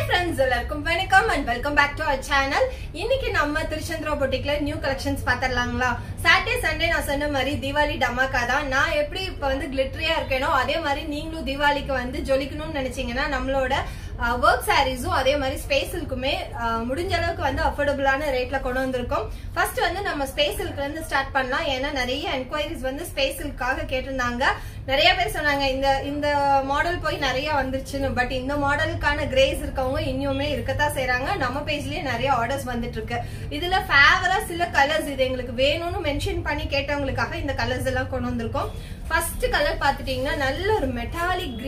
friends, welcome and welcome back to our channel. இன்னைக்கு நம்ம திருச்செந்தூர் பொட்டிக்ல நியூ கலெக்ஷன்ஸ் பாத்தறலாங்களா. சாட்டர்டே சண்டே நான் சொன்ன மாதிரி தீபாவளி டமாக்கா தான். நான் எப்படி இப்ப வந்து கிளிட்டரியா இருக்கேனோ அதே மாதிரி நீங்களும் தீபாவளிக்கு வந்து ஜொலிக்கணும்னு நினைச்சீங்கன்னா நம்மளோட ஒர்க் சாரீஸும் அதே மாதிரி ஸ்பேஸிலுக்குமே முடிஞ்ச அளவுக்கு வந்து அஃபோர்டபுளான ரேட்ல கொண்டு வந்திருக்கோம். ஃபர்ஸ்ட் வந்து நம்ம ஸ்பேஸிலுக்கு வந்து ஸ்டார்ட் பண்ணலாம். ஏன்னா நிறைய என்கொயரிஸ் வந்து ஸ்பேஸிலுக்காக கேட்டிருந்தாங்க. நிறைய பேர் சொன்னாங்க இந்த மாடல் போய் நிறைய வந்துருச்சுன்னு. பட் இந்த மாடலுக்கான கிரேஸ் இருக்கவங்க இன்னுமே இருக்கத்தான் செய்யறாங்க. நம்ம பேஜ்லயே நிறைய ஆர்டர்ஸ் வந்துட்டு இருக்கு. இதுல ஃபேவரா சில கலர்ஸ் இது எங்களுக்கு வேணும்னு மென்ஷன் பண்ணி கேட்டவங்களுக்காக இந்த கலர்ஸ் எல்லாம் கொண்டு வந்திருக்கோம். ஃபர்ஸ்ட் கலர் பாத்துட்டீங்கன்னா நல்ல ஒரு மெட்டாலிக்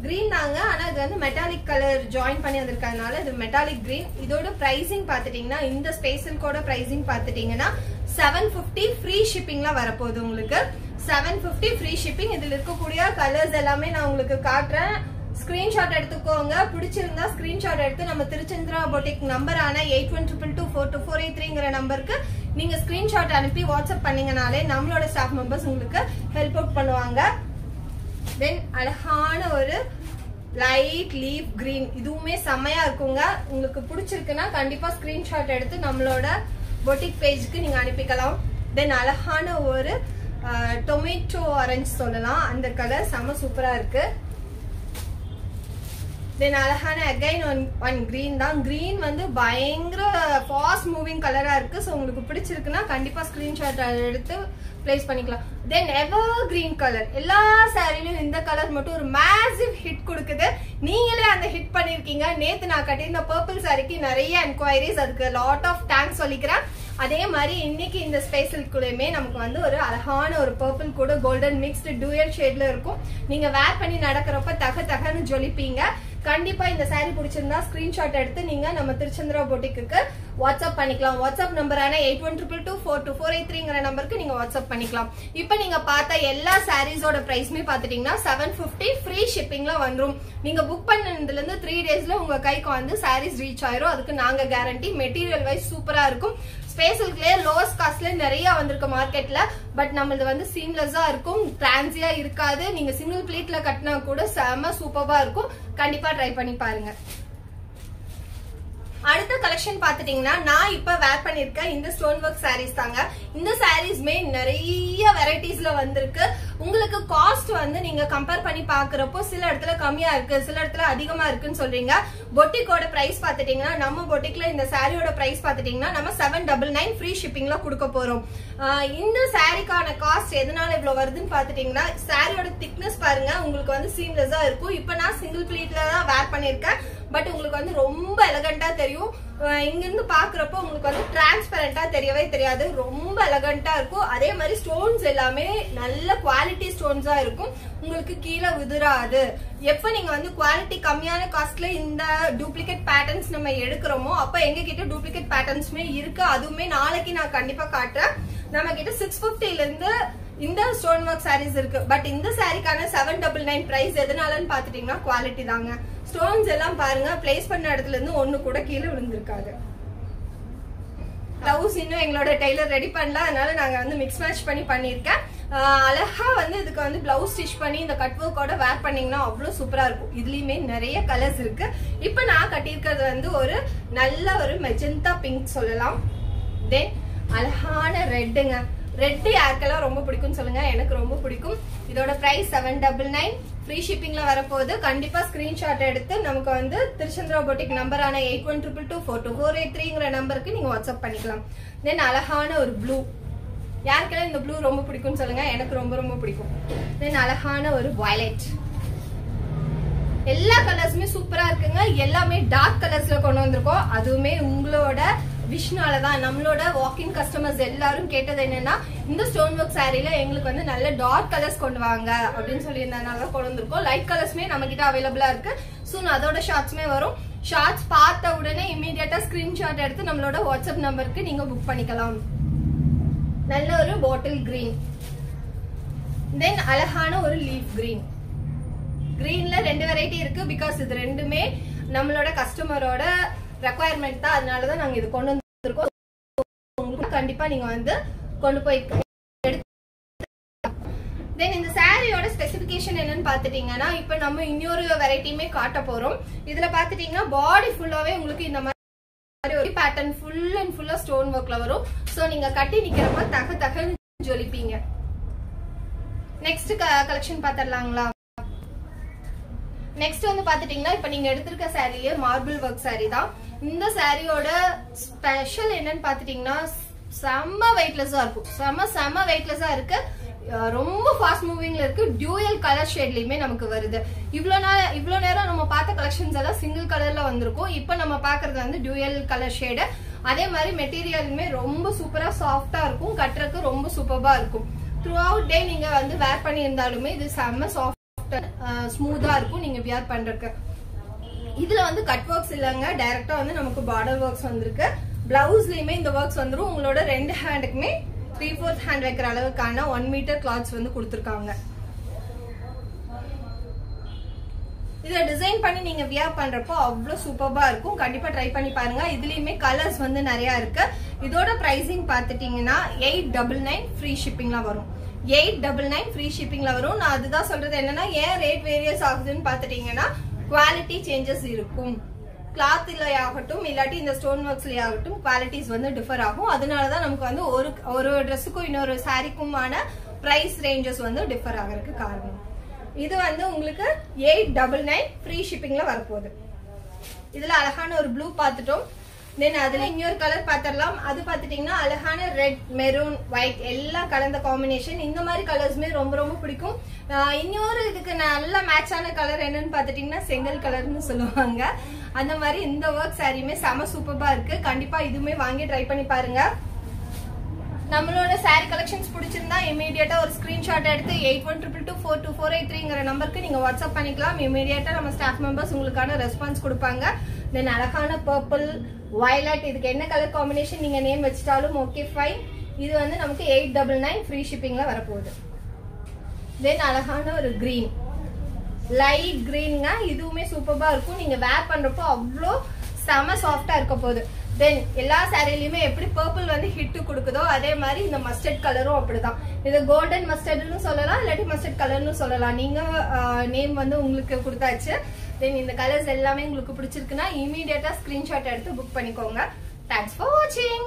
கிரீன் தாங்க. ஆனா இது வந்து மெட்டாலிக் கலர் ஜாயின் பண்ணி வந்திருக்கனால இது மெட்டாலிக் கிரீன். இதோட பிரைசிங் பாத்துட்டீங்கன்னா இந்த ஸ்பேஸில்கோட பிரைசிங் பாத்துட்டீங்கன்னா 750 ஃப்ரீ ஷிப்பிங்ல வரப்போகுது. உங்களுக்கு 750 ஃப்ரீ ஷிப்பிங். இதுல இருக்கக்கூடிய கலர்ஸ் எல்லாமே நான் உங்களுக்கு காட்டுறேன். ஸ்கிரீன்ஷாட் எடுத்துக்கோங்க. பிடிச்சிருந்தா ஸ்கிரீன்ஷாட் எடுத்து நம்ம திருச்செந்தூர் பொட்டிக் நம்பரான 8122242483ங்கிற நம்பருக்கு நீங்க ஸ்கிரீன்ஷாட் அனுப்பி வாட்ஸ்அப் பண்ணீங்கனாலே நம்மளோட ஸ்டாஃப் மெம்பர்ஸ் உங்களுக்கு ஹெல்ப் அவுட் பண்ணுவாங்க. தென் அழகான ஒரு லைட் லீஃப் கிரீன், இதுவுமே செம்மையா இருக்குங்க. உங்களுக்கு பிடிச்சிருக்குன்னா கண்டிப்பா ஸ்கிரீன்ஷாட் எடுத்து நம்மளோட பொட்டிக் பேஜுக்கு நீங்க அனுப்பிக்கலாம். தென் அழகான ஒரு டொமேட்டோ ஆரஞ்சு சொல்லலாம், அந்த கலர் செம்ம சூப்பரா இருக்கு. தென் அழகான அகைன் ஒன் கிரீன் தான். கிரீன் வந்து பயங்கர ஃபாஸ்ட் மூவிங் கலரா இருக்கு. ஸோ உங்களுக்கு பிடிச்சிருக்குன்னா கண்டிப்பா ஸ்கிரீன்ஷாட் எடுத்து பிளேஸ் பண்ணிக்கலாம். தென் எவர் கிரீன் கலர், எல்லா சாரிலும் இந்த கலர் மட்டும் ஒரு மேசிவ் ஹிட் கொடுக்குது. நீங்களே அந்த ஹிட் பண்ணிருக்கீங்க. நேத்து நான் கட்டியிருந்த பர்பிள் சாரிக்கு நிறைய என்கொயரிஸ், அதுக்கு லாட் ஆஃப் தேங்க்ஸ் சொல்லிக்கிறேன். அதே மாதிரி இன்னைக்கு இந்த ஸ்பேஸிலுக்குள்ளயுமே நமக்கு வந்து ஒரு அழகான ஒரு பர்பிள் கூட கோல்டன் மிக்ஸ்டு டூயல் ஷேட்ல இருக்கும். நீங்க வேர் பண்ணி நடக்கிறப்ப தகன்னு ஜொலிப்பீங்க. கண்டிப்பா இந்த சாரி பிடிச்சிருந்தா ஸ்கிரீன்ஷாட் எடுத்து நீங்க நம்ம திருச்செந்தூர் பொட்டிக்கு வாட்ஸ்அப் பண்ணிக்கலாம். வாட்ஸ்அப் நம்பரான 8122242483ங்கிற நம்பருக்கு நீங்க வாட்ஸ்அப் பண்ணிக்கலாம். இப்ப நீங்க பார்த்த எல்லா சாரீஸோட பிரைஸ்மே பாத்துட்டீங்கன்னா 750 ஃப்ரீ ஷிப்பிங்ல வந்துரும். நீங்க புக் பண்ணதுல இருந்து 3 டேஸ்ல உங்க கைக்கு வந்து சாரீஸ் ரீச் ஆயிரும். அதுக்கு நாங்க கேரண்டி. மெட்டீரியல் வைஸ் சூப்பரா இருக்கும். ஸ்பேஸிலே லோவஸ்ட் காஸ்ட்ல நிறைய வந்திருக்கு மார்க்கெட்ல. பட் நம்மளது வந்து சீம்லெஸ்ஸா இருக்கும், டிரான்சியா இருக்காது. நீங்க சிங்கிள் பிளேட்ல கட்டினா கூட செம சூப்பரா இருக்கும். கண்டிப்பா ட்ரை பண்ணி பாருங்க. அடுத்த கலெக்ஷன் பாத்துட்டீங்கன்னா நான் இப்ப வேர் பண்ணிருக்கேன் இந்த ஸ்டோன் ஒர்க் சாரீஸ் தாங்க. இந்த சாரீஸ்மே நிறைய வெரைட்டிஸ்ல வந்திருக்கு. உங்களுக்கு காஸ்ட் வந்து நீங்க கம்பேர் பண்ணி பாக்குறப்போ சில இடத்துல கம்மியா இருக்கு, சில இடத்துல அதிகமா இருக்குன்னு சொல்றீங்க. பொட்டிக்கோட பிரைஸ் பாத்துட்டீங்கன்னா நம்ம பொட்டிக்ல இந்த சாரியோட பிரைஸ் பாத்துட்டீங்கன்னா நம்ம 799 ஃப்ரீ ஷிப்பிங்ல கொடுக்க போறோம். இந்த சாரிக்கான காஸ்ட் எதனால இவ்வளவு வருதுன்னு பாத்துட்டீங்கன்னா சாரியோட திக்னஸ் பாருங்க. உங்களுக்கு வந்து சீம்லெஸ்ஸா இருக்கும். இப்ப நான் சிங்கிள் பிளேட்ல தான் வேர் பண்ணிருக்கேன். பட் உங்களுக்கு வந்து ரொம்ப எலகண்டா தெரியும். இங்க இருந்து பாக்குறப்போ உங்களுக்கு வந்து டிரான்ஸ்பரண்டா தெரியவே தெரியாது. ரொம்ப எலகண்டா இருக்கும். அதே மாதிரி ஸ்டோன்ஸ் எல்லாமே நல்ல குவாலிட்டி ஸ்டோன்ஸா இருக்கும். உங்களுக்கு கீழே உதிராது. எப்ப நீங்க வந்து குவாலிட்டி கம்மியான காஸ்ட்ல இந்த டூப்ளிகேட் பேட்டர்ன்ஸ் நம்ம எடுக்கிறோமோ அப்ப எங்க கிட்ட டூப்ளிகேட் பேட்டர்ன்ஸ்மே இருக்கு. அதுவுமே நாளைக்கு நான் கண்டிப்பா காட்டுறேன். நம்ம கிட்ட 650ல இருந்து இந்த ஸ்டோன் ஒர்க் சாரீஸ் இருக்கு. பட் இந்த சாரிக்கான 799 பிரைஸ் எதனாலன்னு பாத்துட்டீங்கன்னா குவாலிட்டி தாங்க. ஸ்டோன்ஸ் எல்லாம் பாருங்க, பிளேஸ் பண்ண இடத்துல இருந்து ஒண்ணு கூட கீழே விழுந்திருக்காது. பிளவுஸ் இன்னும் எங்களோட டெய்லர் ரெடி பண்ணல, அதனால நாங்க வந்து மிக்ஸ் மேட்ச் பண்ணி பண்ணிருக்கேன். அழகா வந்து இதுக்கு வந்து பிளவுஸ் ஸ்டிச் பண்ணி இந்த கட் ஒர்க்கோட வேர் பண்ணீங்கன்னா அவ்வளவு சூப்பரா இருக்கும். இதுலயுமே நிறைய கலர்ஸ் இருக்கு. இப்ப நான் கட்டியிருக்கிறது வந்து ஒரு நல்ல ஒரு மெஜந்தா பிங்க் சொல்லலாம். தென் அழகான ரெட்டுங்க. ரெட் யாருக்கெல்லாம் ரொம்ப பிடிக்கும்னு சொல்லுங்க. எனக்கு ரொம்ப பிடிக்கும். இதோட பிரைஸ் 799 ஃப்ரீ ஷிப்பிங்ல வரப்போகுது. கண்டிப்பா ஸ்கிரீன்ஷாட் எடுத்து நமக்கு வந்து திருச்செந்தூர் பொட்டிக் நம்பரான 8122242483ங்கிற நம்பருக்கு நீங்க வாட்ஸ்அப் பண்ணிக்கலாம். தென் அழகான ஒரு ப்ளூ, யாருக்கெல்லாம் இந்த ப்ளூ ரொம்ப பிடிக்கும்னு சொல்லுங்க. எனக்கு ரொம்ப பிடிக்கும். தென் அழகான ஒரு வயலட். எல்லா கலர்ஸுமே சூப்பரா இருக்குங்க. எல்லாமே டார்க் கலர்ஸ்ல கொண்டு வந்திருக்கோம். அதுவுமே உங்களோட விஷனாலதான். நம்மளோட வாக்கிங் கஸ்டமர்ஸ் எல்லாரும் கேட்டது என்னன்னா இந்த ஸ்டோன் ஒர்க் சாரில எங்களுக்கு வந்து நல்ல டார்க் கலர்ஸ் கொண்டு வாங்க அப்படின்னு சொல்லி இருந்ததுனால கொண்டு வந்திருக்கோம். லைட் கலர்ஸ்மே நம்ம கிட்ட அவைலபிளா இருக்கு. சூன் அதோட ஷார்ட்ஸ்மே வரும். ஷார்ட்ஸ் பார்த்த உடனே இமீடியட்டா ஸ்கிரீன்ஷாட் எடுத்து நம்மளோட வாட்ஸ்அப் நம்பருக்கு நீங்க புக் பண்ணிக்கலாம். நல்ல ஒரு பாட்டில் கிரீன். தென் அழகான ஒரு லீஃப் கிரீன். கிரீன்ல 2 வெரைட்டி இருக்கு. பிகாஸ் இது ரெண்டுமே நம்மளோட கஸ்டமரோட ரெக்குவயர்மெண்ட் தான். அதனாலதான் நாங்க இது கொண்டு வந்திருக்கோம். உங்களுக்கு கண்டிப்பா நீங்க வந்து கொண்டு போய் தென் இந்த சாரியோட ஸ்பெசிபிகேஷன் என்னன்னு பாத்துட்டீங்கன்னா இப்ப நம்ம இன்னொரு வெரைட்டியுமே காட்ட போறோம். இதுல பாத்துட்டீங்கன்னா பாடி ஃபுல்லாவே உங்களுக்கு இந்த மாதிரி ஒரு பேட்டர்ன் ஃபுல் அண்ட் ஃபுல்லா ஸ்டோன் ஒர்க்ல வரும். சோ நீங்க கட்டி நிக்கிறப்ப தக தகன்னு ஜொலிப்பீங்க. நெக்ஸ்ட் கலெக்ஷன் பாத்திரலாங்களா? நெக்ஸ்ட் வந்து பாத்துட்டீங்கன்னா இப்ப நீங்க எடுத்திருக்க சாரியே மார்பிள் ஒர்க் சாரி தான். இந்த சாரியோட ஸ்பெஷல் என்னன்னு பாத்துட்டீங்கன்னா செம்ம வெயிட்லெஸ்ஸா இருக்கும். செம்ம வெயிட்லெஸ்ஸா இருக்கு. ரொம்ப ஃபாஸ்ட் மூவிங்ல இருக்கு. டியூயல் கலர் ஷேட்லயுமே நமக்கு வருது. இவ்வளவு நேரம் நம்ம பார்த்த கலெக்ஷன்ஸ் எல்லாம் சிங்கிள் கலர்ல வந்திருக்கும். இப்ப நம்ம பாக்குறது வந்து டியூயல் கலர் ஷேடு. அதே மாதிரி மெட்டீரியலுமே ரொம்ப சூப்பரா சாஃப்டா இருக்கும். கட்டுறதுக்கு ரொம்ப சூப்பரா இருக்கும். த்ரூ அவுட் டே நீங்க வந்து வேர் பண்ணி இருந்தாலுமே இது செம்ம சாஃப்ட் ஸ்மூத்தா இருக்கும் நீங்க வியர் பண்றதுக்கு. இதுல வந்து கட் ஒர்க்ஸ் இல்லங்க, டைரக்டா வந்து நமக்கு பார்டர் ஒர்க்ஸ் வந்திருக்கு. பிளவுஸ்லயுமே இந்த ஒர்க்ஸ் வந்துரும். உங்களோட 2 ஹேண்டுக்குமே 3/4 ஹேண்ட் வைக்கிற அளவுக்கான 1 மீட்டர் கிளாத்ஸ் வந்து கொடுத்திருக்காங்க. இத டிசைன் பண்ணி நீங்க வியர் பண்றப்போ அவ்வளவு சூப்பரா இருக்கும். கண்டிப்பா ட்ரை பண்ணி பாருங்க. இதுலயுமே கலர்ஸ் வந்து நிறைய இருக்கு. இதோட பிரைசிங் பாத்துட்டீங்கன்னா 899 ஃப்ரீ ஷிப்பிங்ல வரும். 899 ஃப்ரீ ஷிப்பிங்ல வரும். நான் அதுதான் சொல்றது என்னன்னா ஏன் ரேட் வேரியஸ் ஆகுதுன்னு பாத்துட்டீங்கன்னா குவாலிட்டி சேஞ்சஸ் இருக்கும். கிளாத்ல ஆகட்டும் இல்லாட்டி இந்த ஸ்டோன் ஒர்க்ஸ்ல ஆகட்டும் குவாலிட்டிஸ் வந்து டிஃபர் ஆகும். அதனாலதான் நமக்கு வந்து ஒரு ட்ரெஸ்ஸுக்கும் இன்னொரு சாரிக்குமான பிரைஸ் ரேஞ்சஸ் வந்து டிஃபர் ஆகிறதுக்கு காரணம். இது வந்து உங்களுக்கு 899 ஃப்ரீ ஷிப்பிங்ல வரப்போகுது. இதுல அழகான ஒரு ப்ளூ பாத்துட்டோம். தென் அதுல இன்னொரு கலர் பாத்திரலாம். அது பாத்துட்டீங்கன்னா அழகான ரெட், மெரூன், ஒயிட் எல்லாம் கலந்த காம்பினேஷன். இந்த மாதிரி கலர்ஸ்மே ரொம்ப ரொம்ப பிடிக்கும். இன்னொரு இதுக்கு நல்ல மேட்சான கலர் என்னன்னு பாத்துட்டீங்கன்னா செங்கல் கலர்னு சொல்லுவாங்க. அந்த மாதிரி இந்த ஒர்க் சாரியுமே செம சூப்பரா இருக்கு. கண்டிப்பா இதுவுமே வாங்கி ட்ரை பண்ணி பாருங்க. நம்மளோட சாரி கலெக்ஷன்ஸ் பிடிச்சிருந்தா இமீடியட்டா ஒரு ஸ்கிரீன்ஷாட் எடுத்து 8122242483ங்கிற நம்பருக்கு நீங்க வாட்ஸ்அப் பண்ணிக்கலாம். இமீடியட்டா நம்ம ஸ்டாஃப் மெம்பர்ஸ் உங்களுக்கான ரெஸ்பான்ஸ் கொடுப்பாங்க. தென் அழகான பர்பிள், வயலட் இதுக்கு என்ன கலர் காம்பினேஷன் நீங்க நேம் வச்சிட்டாலும் ஓகே ஃபைன். இது வந்து நமக்கு 899 ஃப்ரீ ஷிப்பிங்ல வரப்போகுது. தென் அழகான ஒரு கிரீன், லைட் கிரீன்ங்க. இதுவுமே சூப்பரா இருக்கும். நீங்க வேர் பண்றப்போ அவ்வளோ செம சாஃப்டா இருக்க போகுது. தென் எல்லா சாரிலயுமே எப்படி பர்பிள் வந்து ஹிட் கொடுக்குதோ அதே மாதிரி இந்த மஸ்டர்ட் கலரும் அப்படிதான். இது கோல்டன் மஸ்டர்ட்னு சொல்லலாம், இல்லாட்டி மஸ்டர்ட் கலர்னு சொல்லலாம். நீங்க நேம் வந்து உங்களுக்கு கொடுத்தாச்சு. தென் இந்த கலர்ஸ் எல்லாமே உங்களுக்கு பிடிச்சிருக்குன்னா இமீடியட்டா ஸ்கிரீன்ஷாட் எடுத்து புக் பண்ணிக்கோங்க. தேங்க்ஸ் ஃபார் வாட்சிங்.